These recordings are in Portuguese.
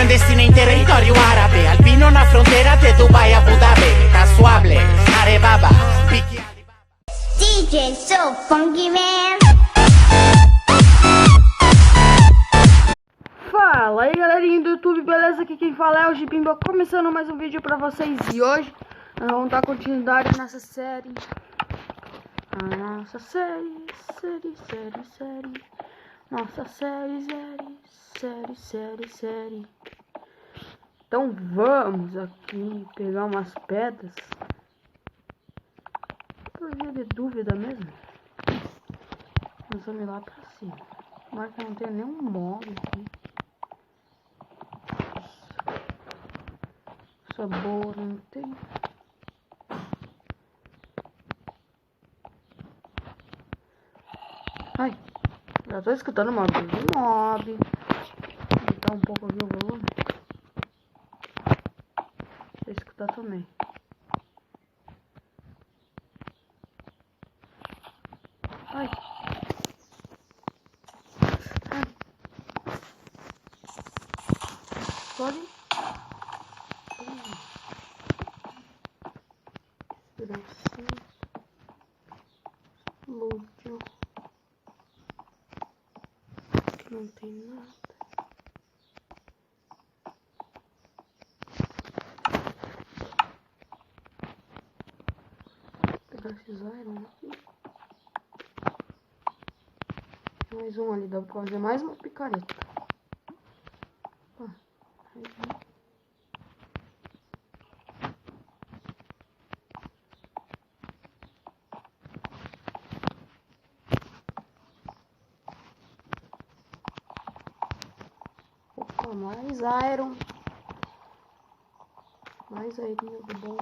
Clandestina em território árabe, albino na fronteira de Dubai a Abu Dhabi. Casuable, Arebaba, Pique Alibaba. DJ So Funky Man. Fala aí galerinha do YouTube, beleza? Aqui quem fala é o Gipimba, começando mais um vídeo pra vocês. E hoje nós vamos dar continuidade nessa série. A nossa série. Nossa série. Então vamos aqui pegar umas pedras. Por via de dúvida mesmo. Nós vamos ir lá pra cima. Mas que não tem nenhum mob aqui. Sabor não tem. Ai, já tô escutando uma voz de mob. Vou aumentar um pouco aqui o volume. Deixa eu escutar também. Ai. Pode? Lúdio. Aqui não tem nada. Vou pegar esses iron aqui. Mais um ali, dá pra fazer mais uma picareta. Mais iron. Mais iron do bom.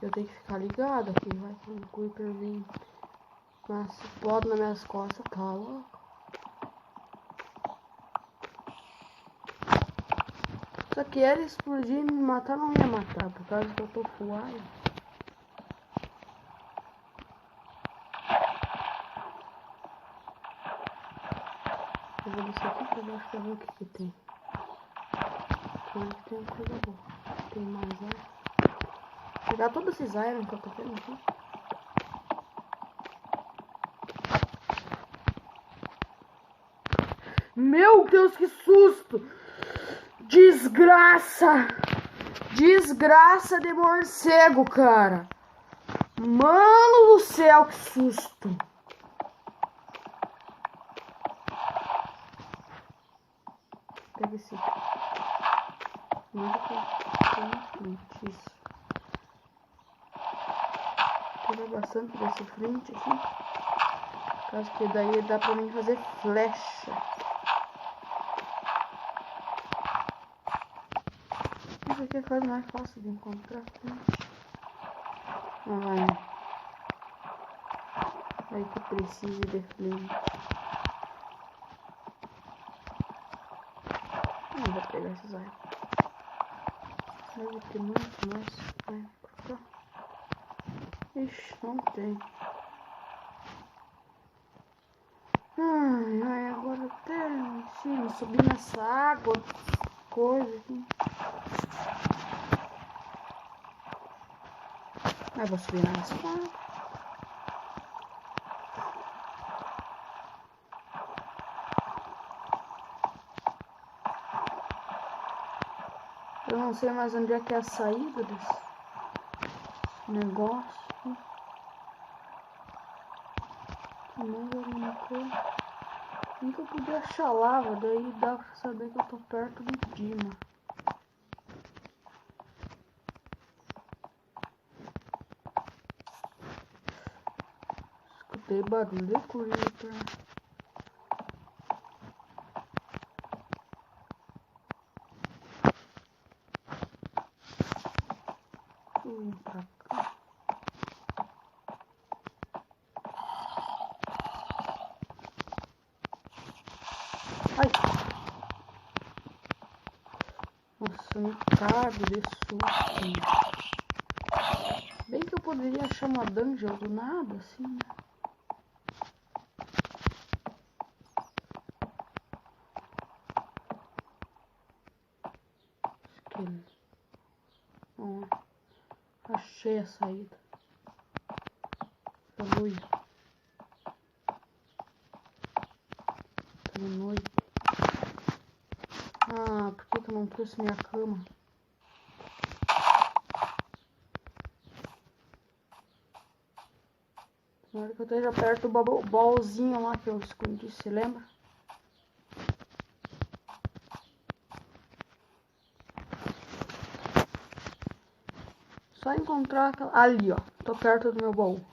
Eu tenho que ficar ligado aqui. Vai que o Creeper vem. Mas explode nas minhas costas, tá louco. Só que ele explodir e me matar não ia matar. Por causa que eu tô full iron. Eu vou descer aqui pra baixo pra ver o que tem. Aqui tem uma coisa boa. Tem mais iron. Vou pegar todos esses iron que eu tô vendo aqui. Meu Deus, que susto! Desgraça! Desgraça de morcego, cara! Mano do céu, que susto! Pega esse. Isso. Pega bastante desse frente aqui. Acho que daí dá pra mim fazer flecha. Isso aqui é quase mais fácil de encontrar. Não vai. Aí que precisa de flint. Não vou pegar esses aí. Deve ter muito mais. Pra cá. Ixi, não tem. Ai, agora até em cima, subir nessa água, coisa aqui. Aí vou subir nessa água. Eu não sei mais onde é que é a saída desse negócio. Mais alguma coisa. Nunca podia achar lava, daí dá pra saber que eu tô perto do Dima. Escutei barulho de Creeper. Vem pra cá. Ai! Nossa, me cago de susto. Bem que eu poderia achar uma dungeon do nada, assim, né? Achei a saída. A luz. Tá de noite. Ah, por que eu não trouxe minha cama? Na hora que eu esteja perto do bolzinho lá que eu escondi, se lembra? Só encontrar aquela... Ali, ó. Tô perto do meu baú.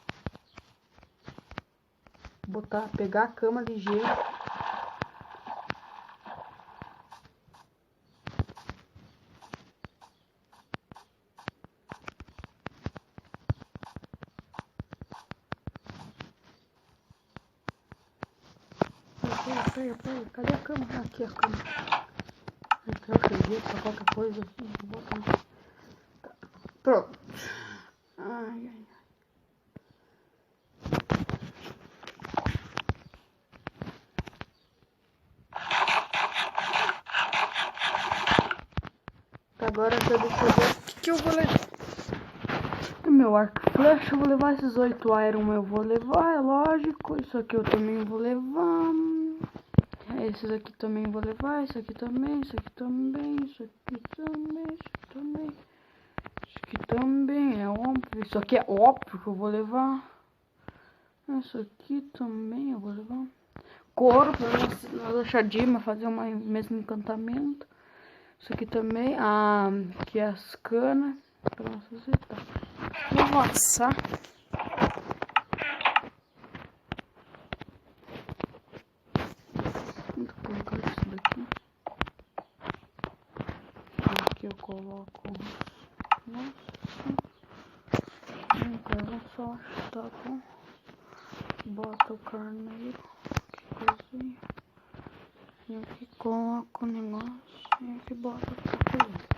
Botar, pegar a cama de gelo. Peraí. Cadê a cama? Aqui a cama. Aqui eu cheguei pra qualquer coisa. Vou botar aqui. Tá. Pronto. Ai. Agora eu deixa eu ver o que eu vou levar. O meu arco e flecha, eu vou levar esses 8 iron, eu vou levar, é lógico. Isso aqui eu também vou levar. Esses aqui também vou levar, isso aqui também, isso aqui também, isso aqui também, isso aqui também. Isso aqui também, é óbvio. Isso aqui é óbvio que eu vou levar. Isso aqui também eu vou levar. Couro, pra não deixar Dima fazer o mesmo encantamento. Isso aqui também, aqui é as canas. Pra não fazer, tá. Vou assar. Vou colocar isso daqui. Aqui eu coloco. Nossa. Então só, tá bom. Bota o carneiro. Que coisinha. E aqui coloco o negócio. E aqui bota o coisa.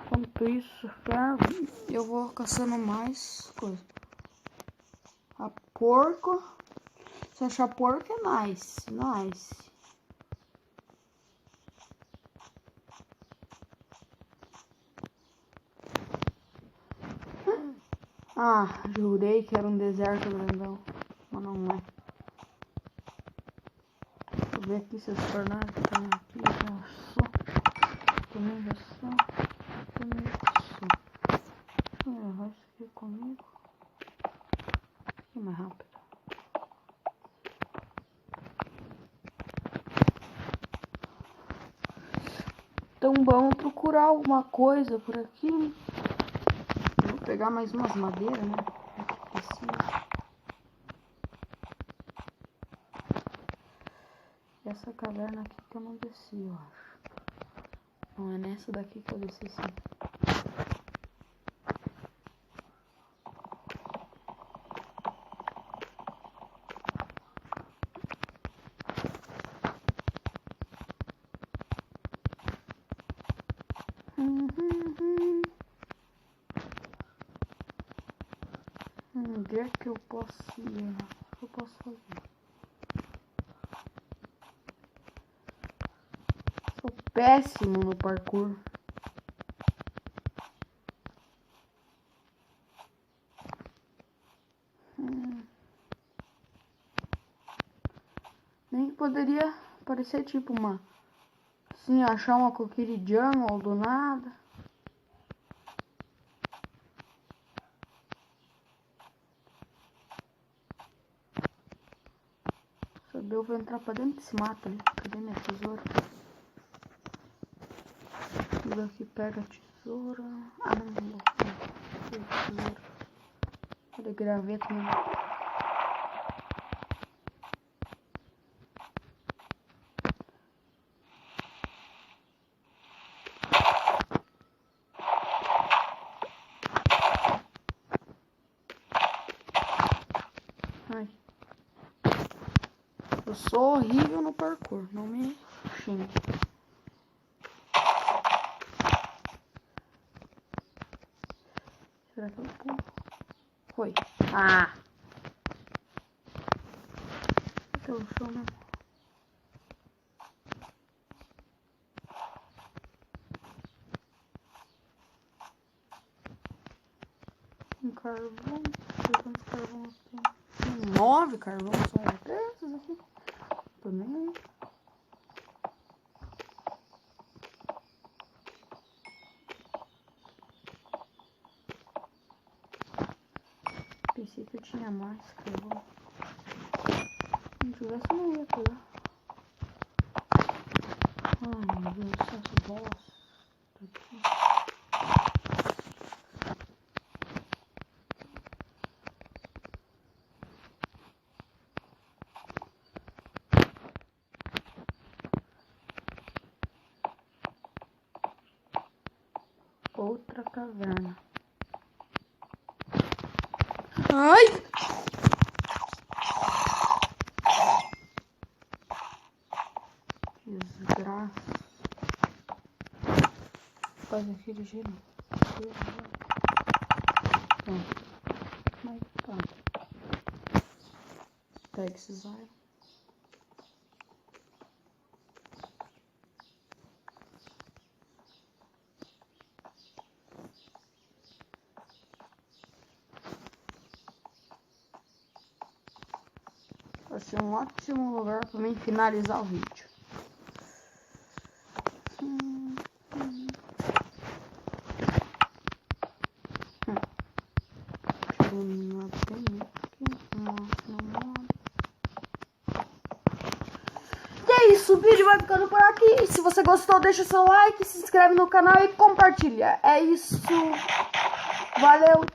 Enquanto isso ferve, eu vou caçando mais coisa. A porco. Se achar porco é nice. Ah, jurei que era um deserto grandão. Mas não é. Deixa eu ver aqui se os tornados estão aqui. Já só. Também já só. Também já só. Deixa eu levar isso aqui comigo. Aqui mais rápido. Então vamos procurar alguma coisa por aqui. Vou pegar mais umas madeiras, né? E essa caverna aqui que eu não desci, eu acho. Não é nessa daqui que eu desci, sim. Onde é que eu posso ir? O que eu posso fazer? Sou péssimo no parkour. Nem que poderia parecer tipo uma... Assim, achar uma coquille jungle do nada. Eu vou entrar pra dentro desse mato ali. Cadê minha tesoura? Tudo aqui pega a tesoura. Ah, não vou. Tesoura. Cadê graveto mesmo? Ai. Eu sou horrível no parkour, não me xingue. Será que eu pulo? Foi. Ah! Pelo chão mesmo. carvão. Quantos carvões tem? 9 carvões só. Esses aqui. Tô nem aí. Pensei que eu tinha mais carvão. Se não tivesse, eu não ia pegar. Ai, meu Deus, essa bosta aqui. Outra caverna. Ai! Desgraça. Faz aqui de gelo. Mas tá. Pega esses ar. Vai ser um ótimo lugar para mim finalizar o vídeo. E é isso, o vídeo vai ficando por aqui. Se você gostou, deixa seu like, se inscreve no canal e compartilha. É isso. Valeu.